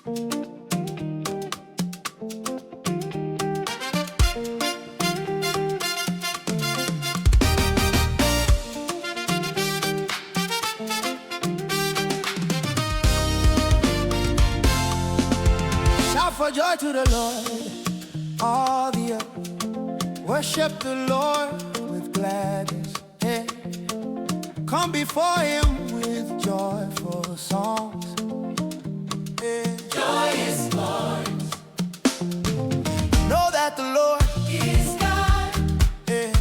Shout for joy to the Lord, all the earth. Worship the Lord with gladness. Hey. Come before Him with joyful songs. Hey. Joy is Lord. Know that the Lord is God. Hey.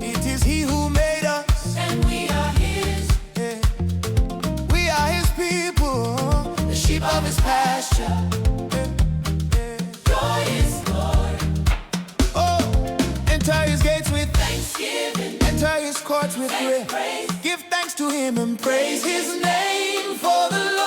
It is He who made us, and we are His. Hey. We are His people, the sheep of His pasture. Enter His gates with thanksgiving, enter His courts with praise. Give thanks to Him and praise His name, for the Lord